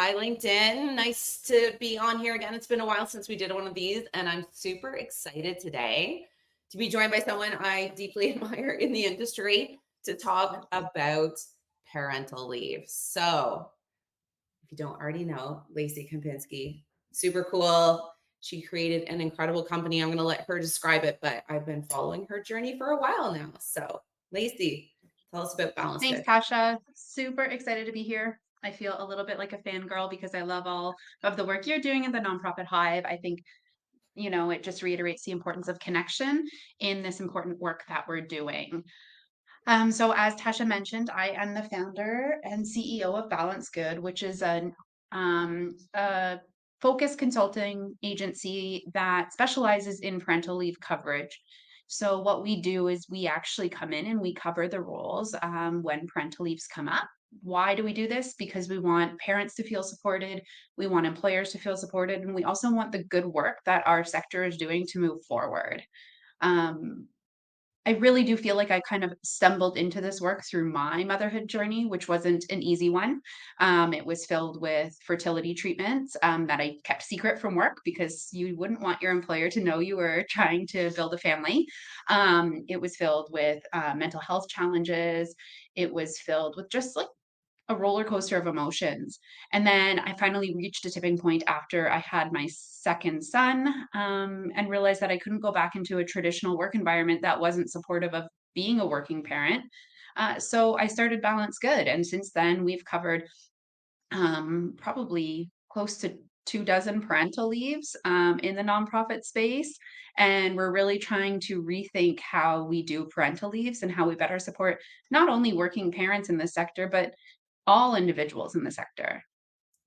Hi, LinkedIn. Nice to be on here again. It's been a while since we did one of these, and I'm super excited today to be joined by someone I deeply admire in the industry to talk about parental leave. So, if you don't already know, Lacey Keminski, super cool. She created an incredible company. I'm going to let her describe it, but I've been following her journey for a while now. So, Lacey, tell us about Balance Thanks, Good. Tasha. Super excited to be here. I feel a little bit like a fangirl because I love all of the work you're doing in the Nonprofit Hive. I think, it just reiterates the importance of connection in this important work that we're doing. So as Tasha mentioned, I am the founder and CEO of Balance Good, which is a focus consulting agency that specializes in parental leave coverage. So what we do is we actually come in and we cover the roles when parental leaves come up. Why do we do this? Because we want parents to feel supported, we want employers to feel supported, and we also want the good work that our sector is doing to move forward. Um, I really do feel like I kind of stumbled into this work through my motherhood journey, which wasn't an easy one. It was filled with fertility treatments that I kept secret from work because you wouldn't want your employer to know you were trying to build a family. It was filled with mental health challenges. It was filled with just like a roller coaster of emotions. And then I finally reached a tipping point after I had my second son, and realized that I couldn't go back into a traditional work environment that wasn't supportive of being a working parent. So I started Balance Good. And since then, we've covered probably close to 2 dozen parental leaves in the nonprofit space. And we're really trying to rethink how we do parental leaves and how we better support not only working parents in the sector, but all individuals in the sector.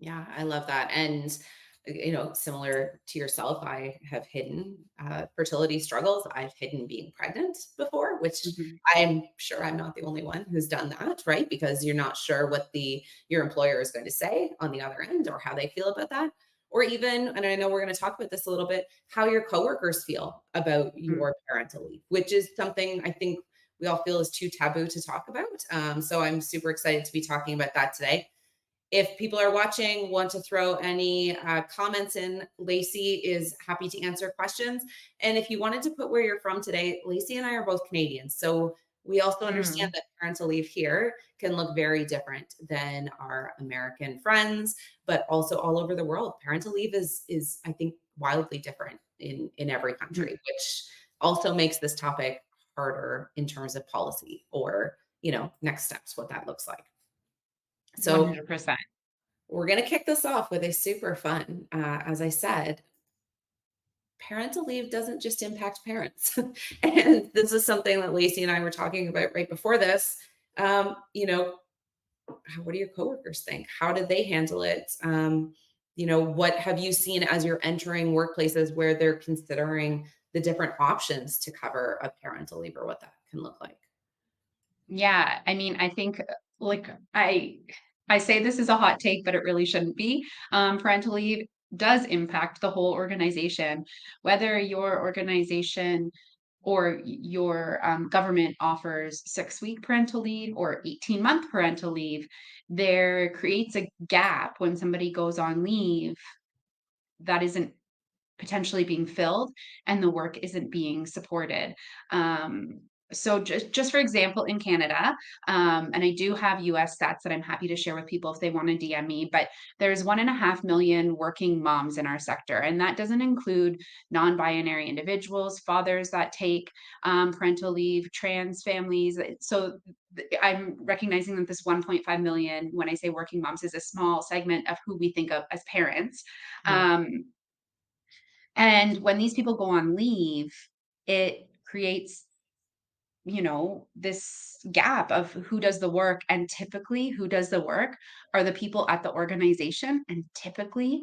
Yeah, I love that. And, similar to yourself, I have hidden fertility struggles. I've hidden being pregnant before, which Mhm. I'm sure I'm not the only one who's done that, right? Because you're not sure what your employer is going to say on the other end or how they feel about that. Or even, and I know we're going to talk about this a little bit, how your coworkers feel about Mm. your parental leave, which is something I think we all feel is too taboo to talk about. So I'm super excited to be talking about that today. If people are watching, want to throw any comments in, Lacey is happy to answer questions. And if you wanted to put where you're from today, Lacey and I are both Canadians. So we also understand Mm. that parental leave here can look very different than our American friends, but also all over the world. Parental leave is I think wildly different in every country, Mhm. which also makes this topic harder in terms of policy or, next steps, what that looks like. So 100%. we're going to kick this off with a super fun. As I said, parental leave doesn't just impact parents. And this is something that Lacey and I were talking about right before this. Um, you know, what do your coworkers think? How did they handle it? What have you seen as you're entering workplaces where they're considering the different options to cover a parental leave or what that can look like? Yeah, I mean, I think, like, I say this is a hot take, but it really shouldn't be. Parental leave does impact the whole organization, whether your organization or your government offers 6-week parental leave or 18-month parental leave. There creates a gap when somebody goes on leave that isn't potentially being filled and the work isn't being supported. So just for example, in Canada, and I do have US stats that I'm happy to share with people if they want to DM me, but there's 1.5 million working moms in our sector, and that doesn't include non-binary individuals, fathers that take parental leave, trans families. So I'm recognizing that this 1.5 million, when I say working moms, is a small segment of who we think of as parents. Yeah. Um, and when these people go on leave, it creates, this gap of who does the work. And typically, who does the work are the people at the organization. And typically,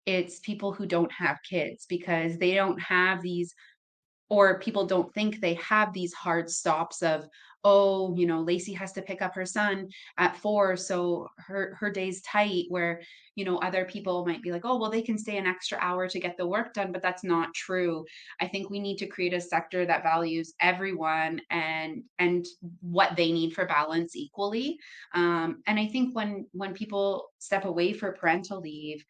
it's people who don't have kids because they don't have these, or people don't think they have these hard stops of, oh, Lacey has to pick up her son at 4, so her day's tight, where, other people might be like, oh, well, they can stay an extra hour to get the work done, but that's not true. I think we need to create a sector that values everyone and what they need for balance equally. And I think when people step away for parental leave,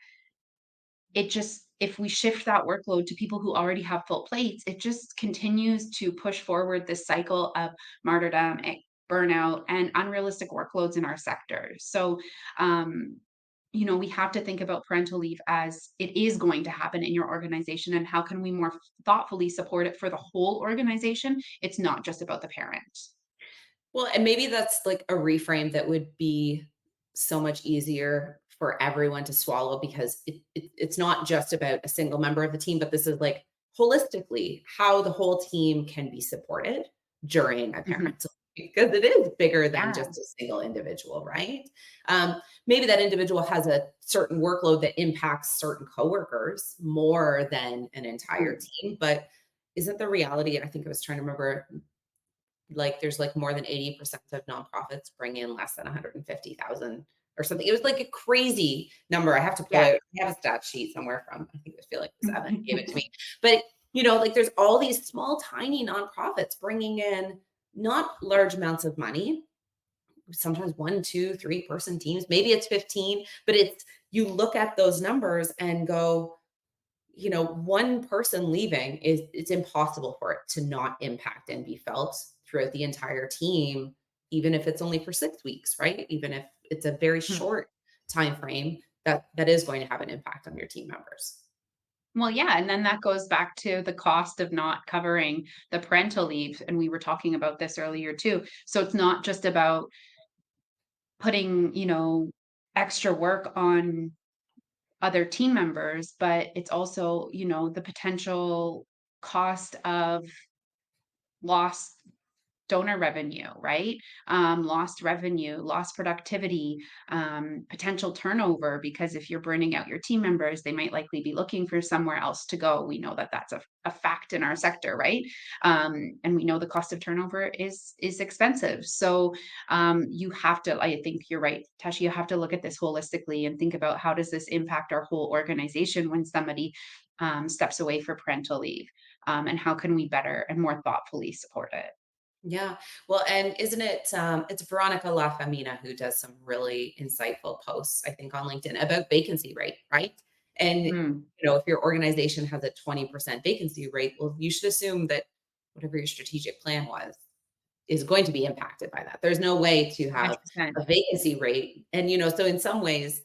it just if we shift that workload to people who already have full plates, it just continues to push forward this cycle of martyrdom, burnout, and unrealistic workloads in our sector. So, um, we have to think about parental leave as it is going to happen in your organization, and how can we more thoughtfully support it for the whole organization? It's not just about the parent. Well, and maybe that's like a reframe that would be so much easier for everyone to swallow, because it's not just about a single member of the team, but this is like holistically how the whole team can be supported during a Mhm. parental leave, because it is bigger than Yeah. just a single individual, right? Maybe that individual has a certain workload that impacts certain coworkers more than an entire Mm. team, but isn't the reality, I think I was trying to remember, like there's like more than 80% of nonprofits bring in less than 150,000 or something. It was like a crazy number. I have to pull Yeah. it. I have a stat sheet somewhere from, I think I feel like it was Evan gave it to me. But like there's all these small, tiny nonprofits bringing in not large amounts of money, sometimes one, two, three-person teams. Maybe it's 15, but you look at those numbers and go, one person leaving it's impossible for it to not impact and be felt throughout the entire team, even if it's only for 6 weeks, right? Even if it's a very short time frame, that is going to have an impact on your team members. Well, yeah, and then that goes back to the cost of not covering the parental leave, and we were talking about this earlier too. So it's not just about putting, extra work on other team members, but it's also, the potential cost of lost donor revenue, right? Lost revenue, lost productivity, potential turnover, because if you're burning out your team members, they might likely be looking for somewhere else to go. We know that that's a fact in our sector, right? And we know the cost of turnover is expensive. So you have to, I think you're right, Tasha, you have to look at this holistically and think about how does this impact our whole organization when somebody steps away for parental leave, and how can we better and more thoughtfully support it? Yeah. Well, and isn't it it's Veronica La Femina who does some really insightful posts, I think, on LinkedIn about vacancy rate, right? And Mm. if your organization has a 20% vacancy rate, well, you should assume that whatever your strategic plan was is going to be impacted by that. There's no way to have 100%. a vacancy rate. And so in some ways,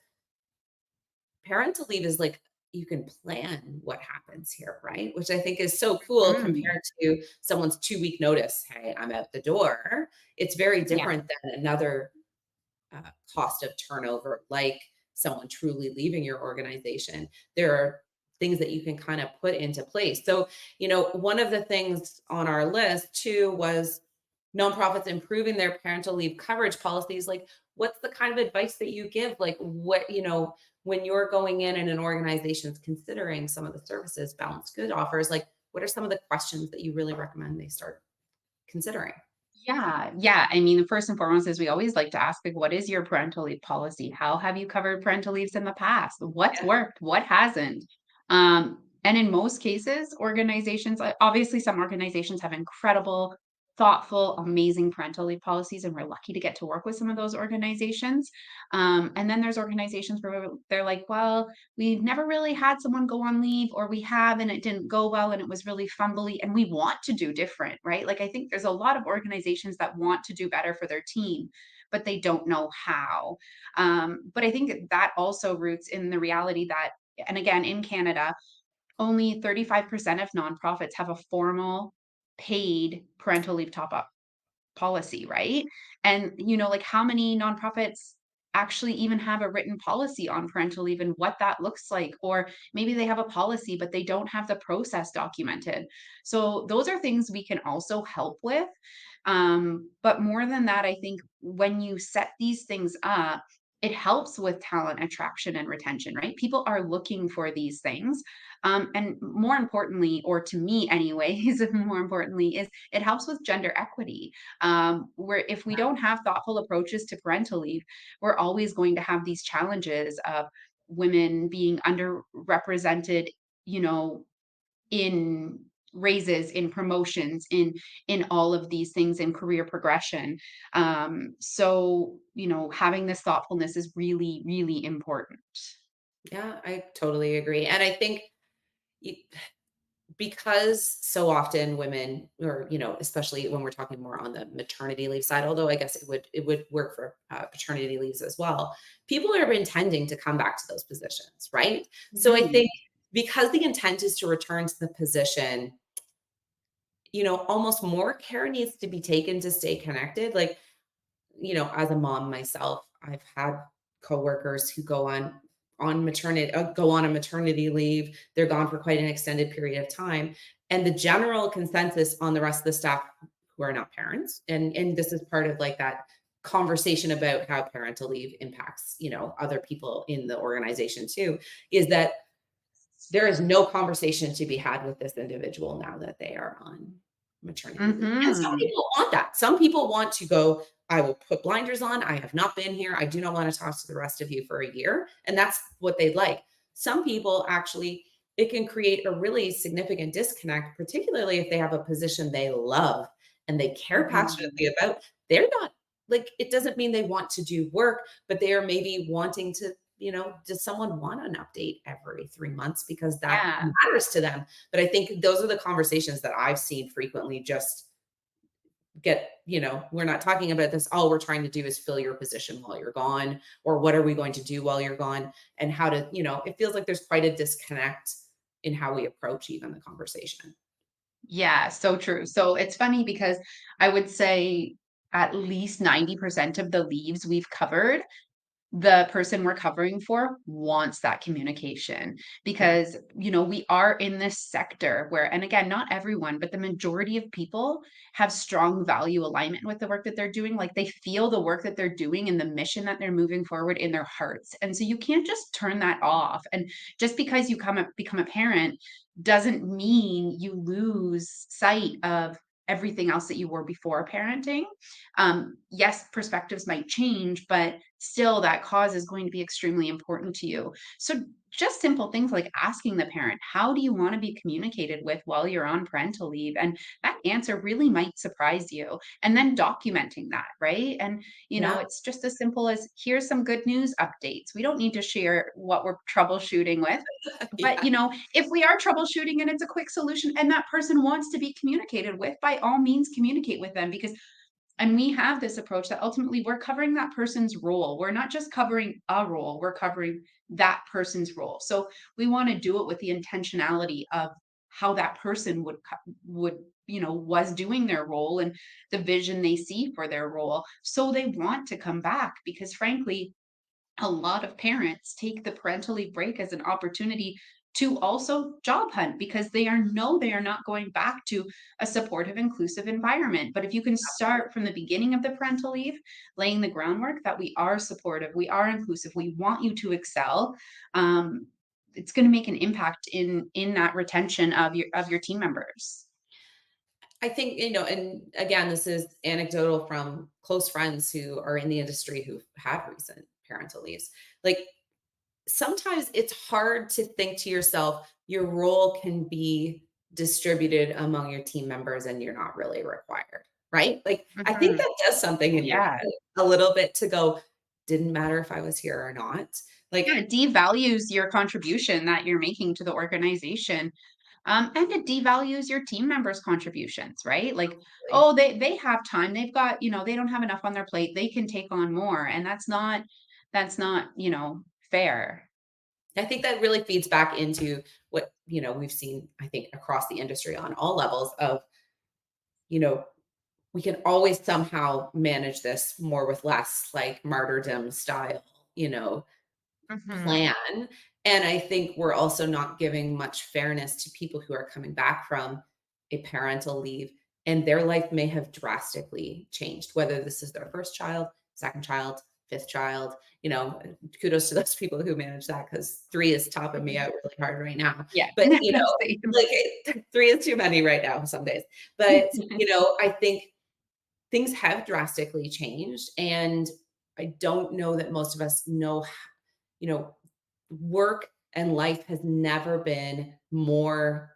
parental leave is like you can plan what happens here, right? Which I think is so cool Mm. compared to someone's 2-week notice. Hey, I'm out the door. It's very Yeah. different than another cost of turnover, like someone truly leaving your organization. There are things that you can kind of put into place. So, one of the things on our list too was nonprofits improving their parental leave coverage policies. Like, what's the kind of advice that you give? Like, when you're going in and an organization's considering some of the services balanced good offers, like, what are some of the questions that you really recommend they start considering? Yeah, yeah. I mean, first and foremost is we always like to ask, like, what is your parental leave policy? How have you covered parental leaves in the past? What's Yeah. worked? What hasn't? And in most cases, organizations, obviously, some organizations have incredible, thoughtful, amazing parental leave policies, and we're lucky to get to work with some of those organizations. And then there's organizations where they're like, well, we've never really had someone go on leave, or we have and it didn't go well and it was really fumbly, and we want to do different, right? Like, I think there's a lot of organizations that want to do better for their team, but they don't know how. But I think that also roots in the reality that, and again, in Canada, only 35% of nonprofits have a formal paid parental leave top up policy, right? And, like, how many nonprofits actually even have a written policy on parental leave and what that looks like? Or maybe they have a policy, but they don't have the process documented. So those are things we can also help with. But more than that, I think when you set these things up, it helps with talent attraction and retention, right? People are looking for these things. And more importantly, or to me anyways, more importantly, is it helps with gender equity. Where if we don't have thoughtful approaches to parental leave, we're always going to have these challenges of women being underrepresented, you know, in raises, in promotions, in all of these things, in career progression. So, having this thoughtfulness is really, really important. Yeah, I totally agree. And I think y- because so often women, or especially when we're talking more on the maternity leave side, although I guess it would work for paternity leaves as well, people are intending to come back to those positions, right? So I Mhm. think because the intent is to return to the position, almost more care needs to be taken to stay connected. Like, as a mom myself, I've had coworkers who go on a maternity leave. They're gone for quite an extended period of time. And the general consensus on the rest of the staff who are not parents, and this is part of like that conversation about how parental leave impacts, other people in the organization too, is that there is no conversation to be had with this individual now that they are on maternity leave. And some Mhm. people want that. Some people want to go, I will put blinders on. I have not been here. I do not want to talk to the rest of you for a year. And that's what they like. Some people actually, it can create a really significant disconnect, particularly if they have a position they love and they care Mhm. passionately about. They're not like, it doesn't mean they want to do work, but they are maybe wanting to, does someone want an update every 3 months because that Yeah. matters to them? But I think those are the conversations that I've seen frequently just we're not talking about this. All we're trying to do is fill your position while you're gone, or what are we going to do while you're gone? And how to, it feels like there's quite a disconnect in how we approach even the conversation. Yeah, so true. So it's funny because I would say at least 90% of the leaves we've covered, the person we're covering for wants that communication Yeah. because we are in this sector where, and again, not everyone, but the majority of people have strong value alignment with the work that they're doing. Like they feel the work that they're doing and the mission that they're moving forward in their hearts, and so you can't just turn that off. And just because become a parent doesn't mean you lose sight of everything else that you were before parenting. Yes, perspectives might change, but still that cause is going to be extremely important to you. So just simple things like asking the parent, how do you want to be communicated with while you're on parental leave? And that answer really might surprise you. And then documenting that, right? And, Yeah. it's just as simple as here's some good news updates. We don't need to share what we're troubleshooting with. But, Yeah. if we are troubleshooting and it's a quick solution and that person wants to be communicated with, by all means communicate with them, because and we have this approach that ultimately we're covering that person's role. We're not just covering a role, we're covering that person's role. So we want to do it with the intentionality of how that person would was doing their role and the vision they see for their role. So they want to come back because frankly, a lot of parents take the parental leave break as an opportunity to also job hunt because they are not going back to a supportive, inclusive environment. But if you can start from the beginning of the parental leave, laying the groundwork that we are supportive, we are inclusive, we want you to excel, it's going to make an impact in that retention of your team members. I think, and again, this is anecdotal from close friends who are in the industry who've had recent parental leaves. Like sometimes it's hard to think to yourself, your role can be distributed among your team members and you're not really required, right? Like I think Mhm. that does something Oh in your yeah. head a little bit to go, didn't matter if I was here or not. Yeah, Like, it devalues your contribution that you're making to the organization. And it devalues your team members' contributions, right? Like, really, oh, they have time. They've got, they don't have enough on their plate. They can take on more. And that's not, fair. I think that really feeds back into what, we've seen, I think, across the industry on all levels of, you know, we can always somehow manage this more with less, like martyrdom style, you know, Mhm. plan. And I think we're also not giving much fairness to people who are coming back from a parental leave and their life may have drastically changed, whether this is their first child, second child, fifth child, kudos to those people who manage that, because three is topping me out really hard right now. Yeah. But, Same. like three is too many right now some days. But, I think things have drastically changed. And I don't know that most of us know, work and life has never been more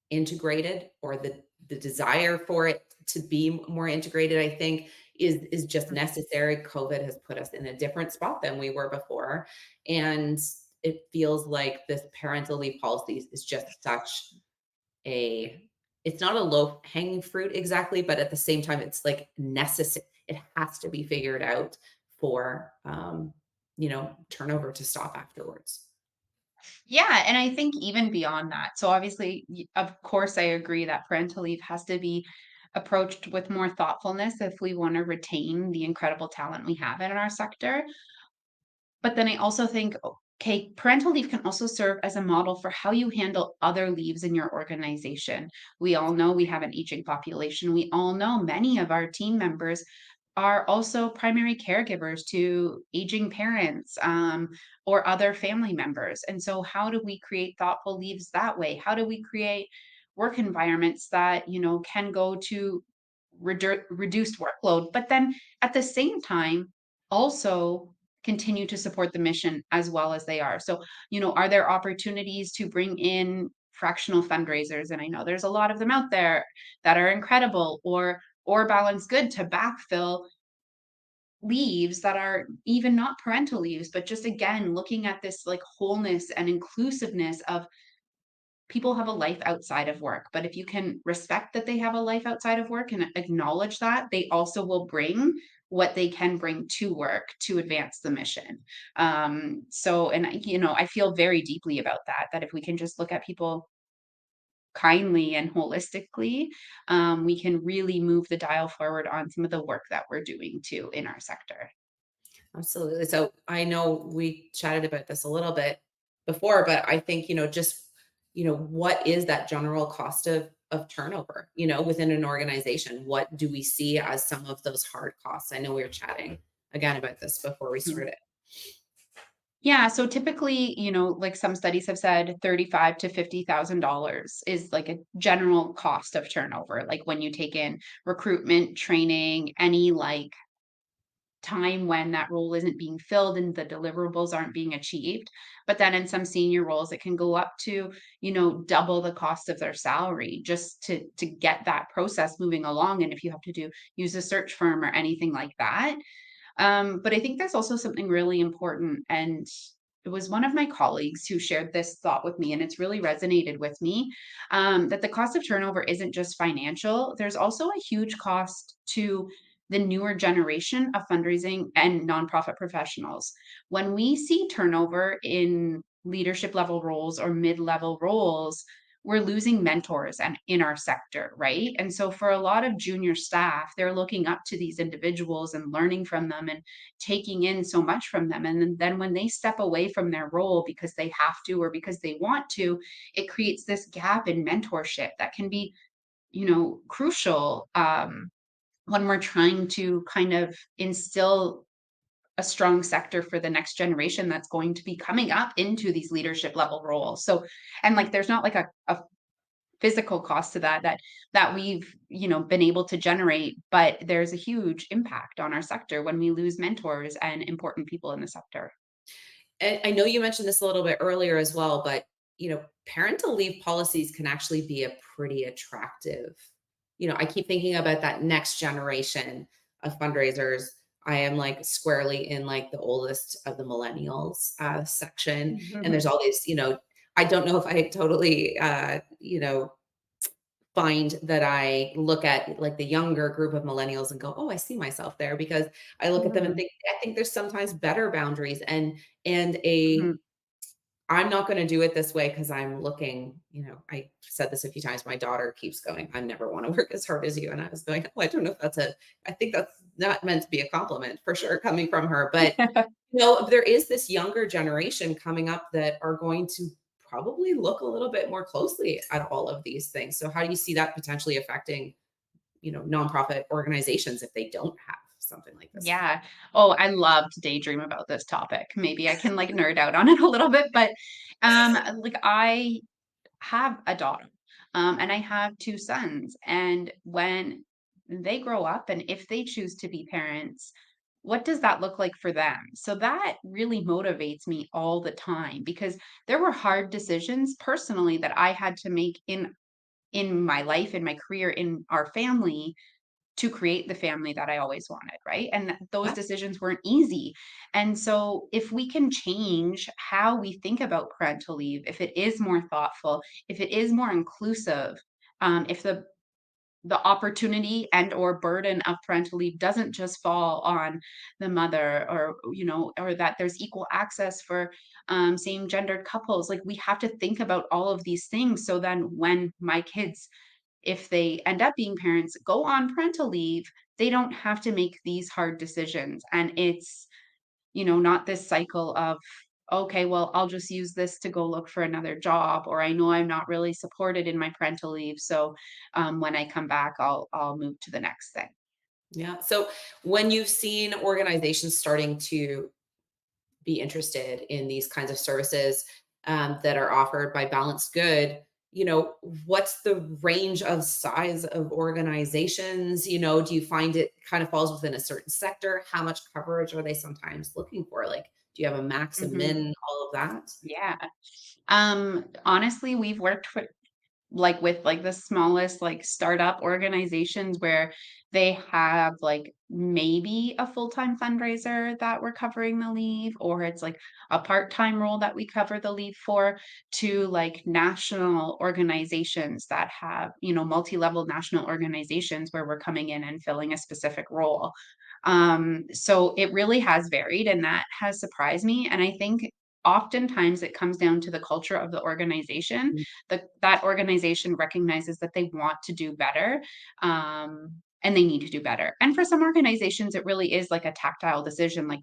integrated, or the desire for it to be more integrated, I think, is just necessary. COVID has put us in a different spot than we were before. And it feels like this parental leave policies is just such a it's not a low hanging fruit exactly, but at the same time, it's like necessary. It has to be figured out for turnover to stop afterwards. Yeah, and I think even beyond that, so obviously, of course, I agree that parental leave has to be approached with more thoughtfulness if we want to retain the incredible talent we have in our sector. But then I also think, okay, parental leave can also serve as a model for how you handle other leaves in your organization. We all know we have an aging population. We all know many of our team members are also primary caregivers to aging parents, or other family members. And so, how do we create thoughtful leaves that way? How do we create work environments that can go to reduced workload, but then at the same time also continue to support the mission as well as they are. So, are there opportunities to bring in fractional fundraisers? And I know there's a lot of them out there that are incredible, or balance good to backfill leaves that are even not parental leaves, but just again looking at this like wholeness and inclusiveness of people have a life outside of work. But if you can respect that they have a life outside of work and acknowledge that, they also will bring what they can bring to work to advance the mission. So, and I feel very deeply about that, that if we can just look at people kindly and holistically, we can really move the dial forward on some of the work that we're doing too in our sector. Absolutely. So I know we chatted about this a little bit before, but I think, just, what is that general cost of turnover, within an organization? What do we see as some of those hard costs? I know we were chatting again about this before we Mhm. started. Yeah, so typically, like some studies have said, 35 to $50,000 is like a general cost of turnover. Like when you take in recruitment, training, any like time when that role isn't being filled and the deliverables aren't being achieved. But then in some senior roles, it can go up to, double the cost of their salary just to get that process moving along. And if you have to use a search firm or anything like that, but I think there's also something really important. And it was one of my colleagues who shared this thought with me, and it's really resonated with me, that the cost of turnover isn't just financial. There's also a huge cost to the newer generation of fundraising and nonprofit professionals. When we see turnover in leadership level roles or mid level roles, we're losing mentors and in our sector, right? And so for a lot of junior staff, they're looking up to these individuals and learning from them and taking in so much from them. And then when they step away from their role because they have to or because they want to, it creates this gap in mentorship that can be, crucial, when we're trying to kind of instill a strong sector for the next generation that's going to be coming up into these leadership level roles. So, and like there's not like a physical cost to that we've been able to generate, but there's a huge impact on our sector when we lose mentors and important people in the sector. And I know you mentioned this a little bit earlier as well, but parental leave policies can actually be a pretty attractive. I keep thinking about that next generation of fundraisers. I am like squarely in like the oldest of the millennials section, and there's all these. I don't know if I totally, find that I look at like the younger group of millennials and go, "Oh, I see myself there," because I look at them and Mhm, I think there's sometimes better boundaries, and a mhm, I'm not going to do it this way because I'm looking, I said this a few times. My daughter keeps going, "I never want to work as hard as you." And I was going, "Oh, I don't know if I think that's not meant to be a compliment for sure coming from her." But, there is this younger generation coming up that are going to probably look a little bit more closely at all of these things. So how do you see that potentially affecting, nonprofit organizations if they don't have something like this? Yeah. Oh, I love to daydream about this topic. Maybe I can like nerd out on it a little bit, but like I have a daughter, and I have two sons, and when they grow up and if they choose to be parents, what does that look like for them? So that really motivates me all the time because there were hard decisions personally that I had to make in my life, in my career, in our family to create the family that I always wanted, right? And those Yeah. decisions weren't easy. And so, if we can change how we think about parental leave, if it is more thoughtful, if it is more inclusive, if the opportunity and or burden of parental leave doesn't just fall on the mother, or or that there's equal access for same gendered couples, like we have to think about all of these things so then when my kids, if they end up being parents, go on parental leave, they don't have to make these hard decisions. And it's, not this cycle of, okay, well, I'll just use this to go look for another job, or I know I'm not really supported in my parental leave. So when I come back, I'll move to the next thing. Yeah. So when you've seen organizations starting to be interested in these kinds of services that are offered by Balanced Good, what's the range of size of organizations? Do you find it kind of falls within a certain sector? How much coverage are they sometimes looking for? Like, do you have a max and Hmm. min, all of that? Yeah. Honestly, we've worked with like the smallest like startup organizations where they have like maybe a full-time fundraiser that we're covering the leave, or it's like a part-time role that we cover the leave for, to like national organizations that have, multi-level national organizations where we're coming in and filling a specific role. So it really has varied, and that has surprised me. And I think oftentimes it comes down to the culture of the organization. That organization recognizes that they want to do better, and they need to do better. And for some organizations, it really is like a tactile decision, like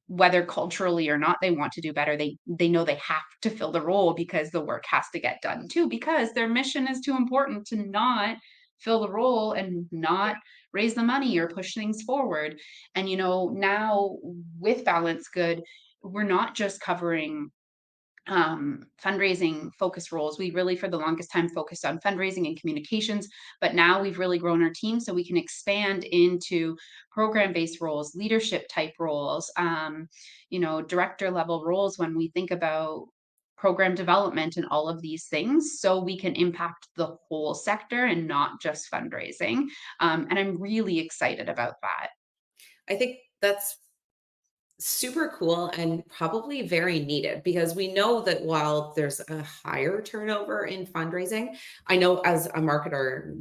whether culturally or not they want to do better, they know they have to fill the role because the work has to get done too, because their mission is too important to not fill the role and not raise the money or push things forward. And now with Balance Good, we're not just covering fundraising focus roles. We really, for the longest time, focused on fundraising and communications, but now we've really grown our team so we can expand into program based roles, leadership type roles, director level roles when we think about program development and all of these things, so we can impact the whole sector and not just fundraising. And I'm really excited about that. I think that's super cool and probably very needed because we know that while there's a higher turnover in fundraising, I know as a marketer,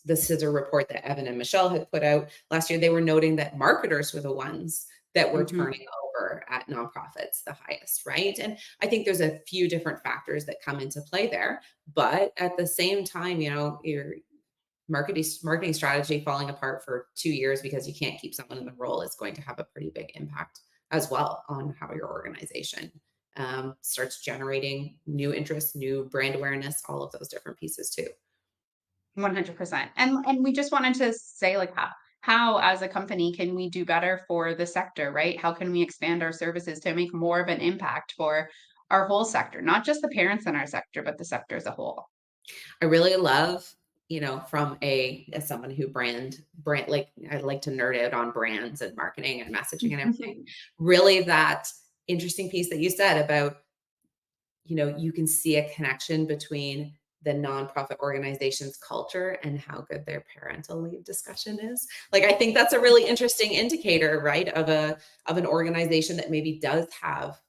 this is a report that Evan and Michelle had put out last year. They were noting that marketers were the ones that were Mhm. turning over at nonprofits the highest, right? And I think there's a few different factors that come into play there. But at the same time, you're marketing strategy falling apart for 2 years because you can't keep someone in the role is going to have a pretty big impact as well on how your organization starts generating new interest, new brand awareness, all of those different pieces too. 100%. And we just wanted to say like how as a company can we do better for the sector, right? How can we expand our services to make more of an impact for our whole sector, not just the parents in our sector, but the sector as a whole. I really love, from as someone who brand like I like to nerd out on brands and marketing and messaging and everything. Really that interesting piece that you said about you can see a connection between the nonprofit organization's culture and how good their parental leave discussion is. Like, I think that's a really interesting indicator, right, of an organization that maybe does have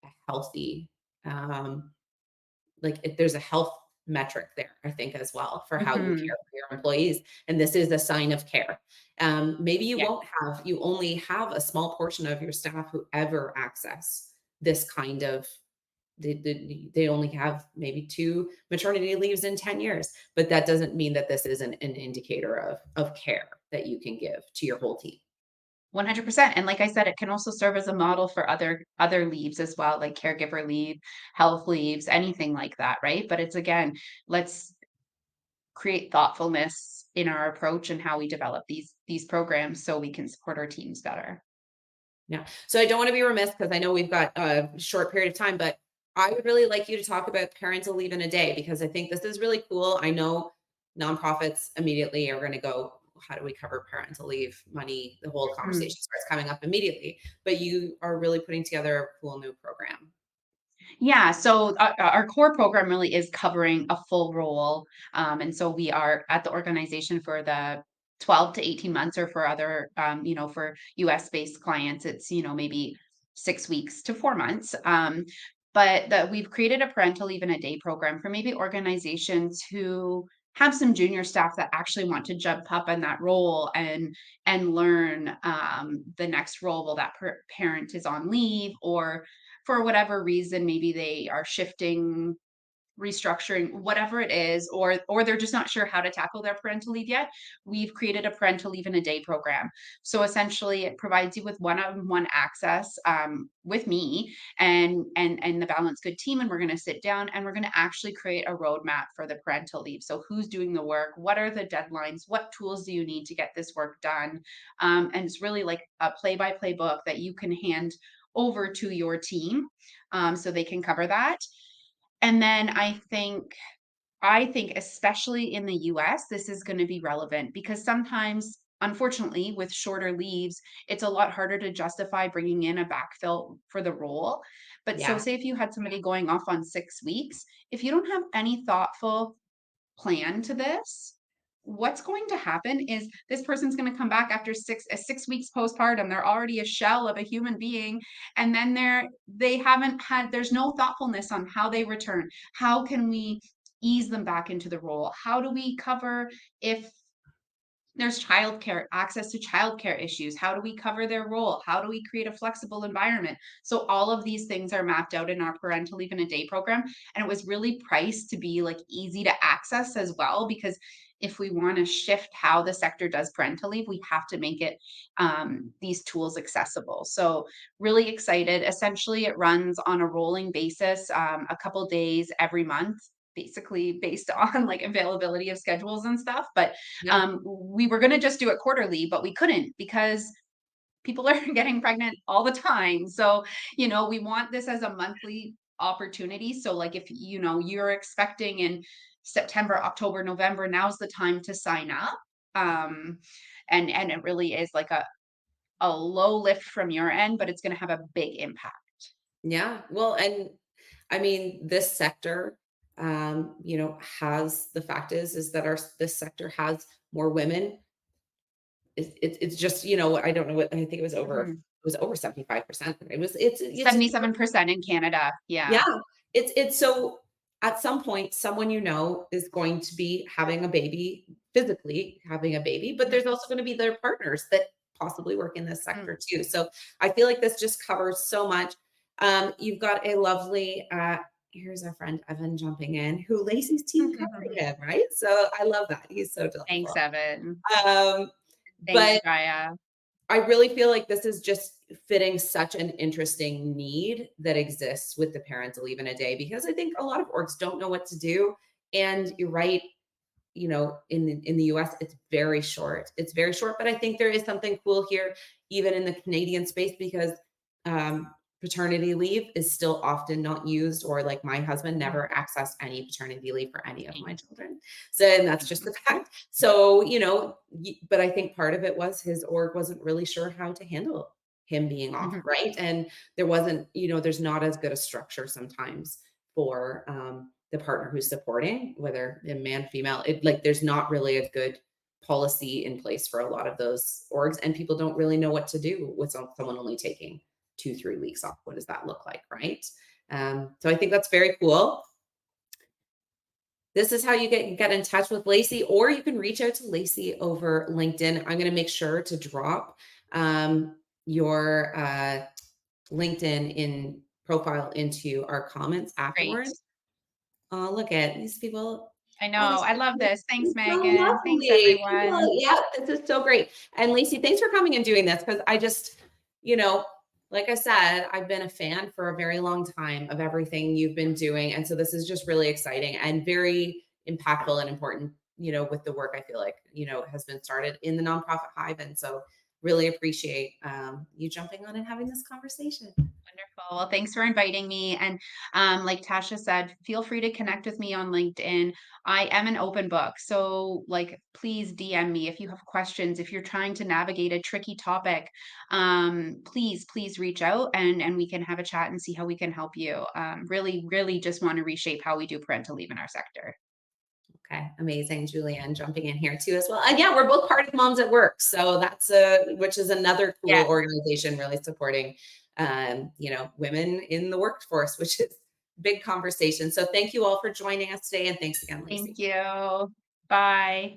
a healthy, like if there's a health metric there, I think as well for how you Mhm. care for your employees. And this is a sign of care. Maybe Yeah, you only have a small portion of your staff who ever access this kind of they only have maybe 2 maternity leaves in 10 years, but that doesn't mean that this isn't an indicator of care that you can give to your whole team. 100%. And like I said, it can also serve as a model for other leaves as well, like caregiver leave, health leaves, anything like that, right? But it's again, let's create thoughtfulness in our approach and how we develop these programs so we can support our teams better. Yeah. So I don't want to be remiss because I know we've got a short period of time, but I would really like you to talk about parental leave in a day because I think this is really cool. I know nonprofits immediately are going to go, how do we cover parental leave money? The whole Mm. conversation starts coming up immediately, but you are really putting together a cool new program. Yeah, so our core program really is covering a full role. And so we are at the organization for the 12 to 18 months, or for other, for US based clients, it's, maybe 6 weeks to 4 months. But we've created a parental leave in a day program for maybe organizations who have some junior staff that actually want to jump up in that role and learn the next role while that parent is on leave, or for whatever reason, maybe they are shifting, restructuring, whatever it is, or they're just not sure how to tackle their parental leave yet. We've created a parental leave in a day program. So essentially, it provides you with one-on-one access with me and the Balanced Good team, and we're going to sit down and we're going to actually create a roadmap for the parental leave. So who's doing the work? What are the deadlines? What tools do you need to get this work done? And it's really like a play-by-play book that you can hand over to your team, so they can cover that. And then I think especially in the US, this is going to be relevant because sometimes, unfortunately, with shorter leaves, it's a lot harder to justify bringing in a backfill for the role. But so, Yeah. say if you had somebody going off on 6 weeks, if you don't have any thoughtful plan to this, what's going to happen is this person's going to come back after 6 weeks postpartum. They're already a shell of a human being, and then they haven't had, there's no thoughtfulness on how they return. How can we ease them back into the role? How do we cover if there's childcare, access to childcare issues? How do we cover their role? How do we create a flexible environment? So all of these things are mapped out in our parental leave in a day program. And it was really priced to be like easy to access as well, because if we want to shift how the sector does parental leave, we have to make it these tools accessible. So really excited. Essentially, it runs on a rolling basis, a couple days every month, basically based on like availability of schedules and stuff. But Yeah. we were going to just do it quarterly, but we couldn't because people are getting pregnant all the time. So, we want this as a monthly opportunity. So, like, if you're expecting in September, October, November, now's the time to sign up. Um, and it really is like a low lift from your end, but it's going to have a big impact. Yeah. Well, and I mean, this sector, has the fact is that this sector has more women. It's just, I don't know what I think Mhm. it was over 75%. It's just 77% in Canada. yeah. Yeah. It's so at some point someone is going to be having a baby, physically having a baby, but there's also going to be their partners that possibly work in this Mhm. sector too. So I feel like this just covers so much. You've got a lovely here's our friend Evan jumping in, who Lacey's team covered him, right? So I love that. He's so Thanks, delightful. Evan. Um, Thanks, but Gaia. I really feel like this is just fitting such an interesting need that exists with the parental leave in a day because I think a lot of orgs don't know what to do. And you're right, in the US, it's very short. It's very short, but I think there is something cool here, even in the Canadian space, because um, paternity leave is still often not used, or like my husband Mhm. never accessed any paternity leave for any of my children. So, and that's just the fact. So, but I think part of it was his org wasn't really sure how to handle him being off, Mhm. right? And there wasn't, there's not as good a structure sometimes for the partner who's supporting, whether a man, female. It like there's not really a good policy in place for a lot of those orgs, and people don't really know what to do with someone only taking 2-3 weeks off. What does that look like, right? So I think that's very cool. This is how you get in touch with Lacey, or you can reach out to Lacey over LinkedIn. I'm going to make sure to drop your LinkedIn in profile into our comments Great. afterwards. Oh, look at these people. I know. Oh, I love this. Thanks, so Megan. Thanks, lovely. everyone. Well, yeah, this is so great. And Lacey, thanks for coming and doing this because I just, you know, like I said, I've been a fan for a very long time of everything you've been doing. And so this is just really exciting and very impactful and important with the work I feel like, has been started in the Nonprofit Hive. And so really appreciate you jumping on and having this conversation. Wonderful. Well, thanks for inviting me. And like Tasha said, feel free to connect with me on LinkedIn. I am an open book. So like, please DM me if you have questions, if you're trying to navigate a tricky topic, please reach out and we can have a chat and see how we can help you. Really just want to reshape how we do parental leave in our sector. Okay, amazing. Julianne jumping in here too as well. And yeah, we're both part of Moms at Work. So that's which is another cool Yes. organization really supporting women in the workforce, which is big conversation. So thank you all for joining us today. And thanks again, Lacey. Thank you. Bye.